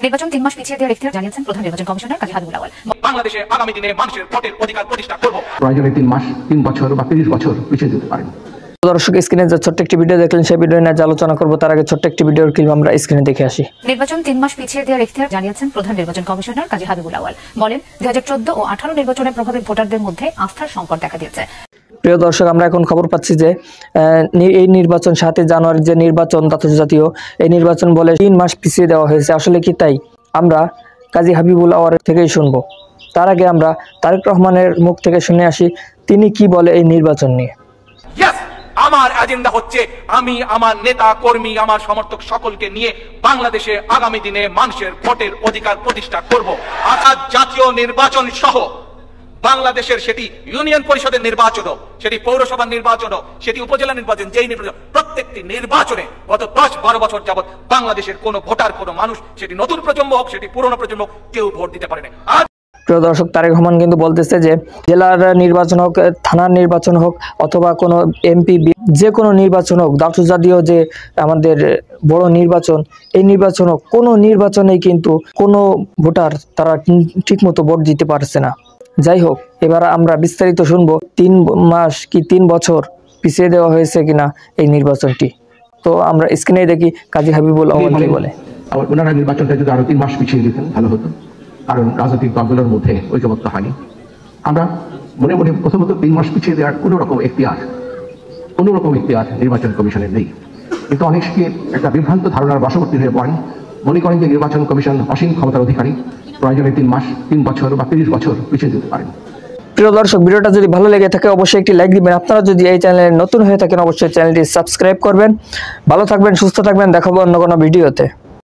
নির্বাচন 3 মাস পিছিয়ে দেওয়ার ইখতিয়ার জানিয়েছেন প্রধান নির্বাচন কমিশনার কাজী হাবিবুল আওয়াল। বাংলাদেশে আগামী দিনে মানুষের ভোটের অধিকার প্রতিষ্ঠা করব। প্রয়োজনে 3 মাস, 3 বছর বা 30 বছর পিছিয়ে যেতে পারেন। দর্শক, স্ক্রিনে যে ছোট্ট একটি ভিডিও দেখলেন, সেই ভিডিও নিয়ে আলোচনা করব। তার আগে ছোট্ট একটি ভিডিওর ক্লিপ আমরা স্ক্রিনে দেখে আসি। নির্বাচন 3 মাস পিছিয়ে দেওয়ার ইখতিয়ার জানিয়েছেন প্রধান নির্বাচন কমিশনার কাজী হাবিবুল আওয়াল। বলেন, 2014 ও 18 নির্বাচনের প্রভাবে ভোটারদের মধ্যে আস্থার সংকট দেখা দিয়েছে। প্রিয় দর্শক, আমরা এখন খবর পাচ্ছি যে এই নির্বাচন 7 জানুয়ারি যে নির্বাচন দ্বাদশ জাতীয়, এই নির্বাচন বলে 3 মাস পিছিয়ে দেওয়া হয়েছে। আসলে কি তাই? আমরা কাজী হাবিবুল আওয়াল থেকেই শুনবো। তার আগে আমরা তারেক রহমানের মুখ থেকে শুনে আসি তিনি কি বলে এই নির্বাচন নিয়ে। আমার এজেন্ডা হচ্ছে আমি আমার নেতা কর্মী, আমার সমর্থক সকলকে নিয়ে বাংলাদেশে আগামী দিনে মানুষের ভোটের অধিকার প্রতিষ্ঠা করব। অর্থাৎ জাতীয় নির্বাচন সহ বাংলাদেশের, সেটি ইউনিয়ন পরিষদের নির্বাচন হোক, সেটি পৌরসভার নির্বাচন হোক, সেটি উপজেলা নির্বাচন, যেই নির্বাচন, প্রত্যেকটি নির্বাচনে গত 10-12 বছর যাবৎ বাংলাদেশের কোনো ভোটার, কোনো মানুষ, সেটি নতুন প্রজন্ম হোক, সেটি পুরনো প্রজন্ম হোক, কেউ ভোট দিতে পারে না। প্রিয় দর্শক, তারেক রহমান কিন্তু বলতেছে যে জেলার নির্বাচন হোক, থানার নির্বাচন হোক, অথবা কোনো এমপি, যে কোনো নির্বাচন হোক, দ্বাদশ জাতীয় যে আমাদের বড় নির্বাচন, এই নির্বাচন হোক, কোনো নির্বাচনেই কিন্তু কোনো ভোটার তারা ঠিকমতো ভোট দিতে পারছে না। যাই হোক, এবার আমরা বিস্তারিত শুনবো 3 মাস কি 3 বছর পিছিয়ে দেওয়া হয়েছে কিনা এই নির্বাচনটি। তো আমরা স্ক্রিনে দেখি কাজী হাবিবুল আওয়াল কি বলে। ওনারা নির্বাচনটা যদি আরো 3 মাস পিছিয়ে দিতেন ভালো হতো, কারণ রাজনৈতিক দলগুলোর মধ্যে ঐক্যমত্য হয়নি। আমরা মনে মনে প্রথমত 3 মাস পিছিয়ে দেওয়ার কোনো রকম এখতিয়ার নির্বাচন কমিশনের নেই। কিন্তু অনেকে একটা বিভ্রান্ত ধারণার বশবর্তী হয়ে পড়েন, মনে করেন যে নির্বাচন কমিশন অসীম ক্ষমতার অধিকারী, প্রয়োজনে 3 মাস, 3 বছর বা 30 বছর পিছিয়ে যেতে পারেন। প্রিয় দর্শক, ভিডিওটা যদি ভালো লেগে থাকে অবশ্যই একটি লাইক দিবেন। আপনারা যদি এই চ্যানেলে নতুন হয়ে থাকেন অবশ্যই চ্যানেলটি সাবস্ক্রাইব করবেন। ভালো থাকবেন, সুস্থ থাকবেন, দেখাবো অন্য কোনো ভিডিওতে।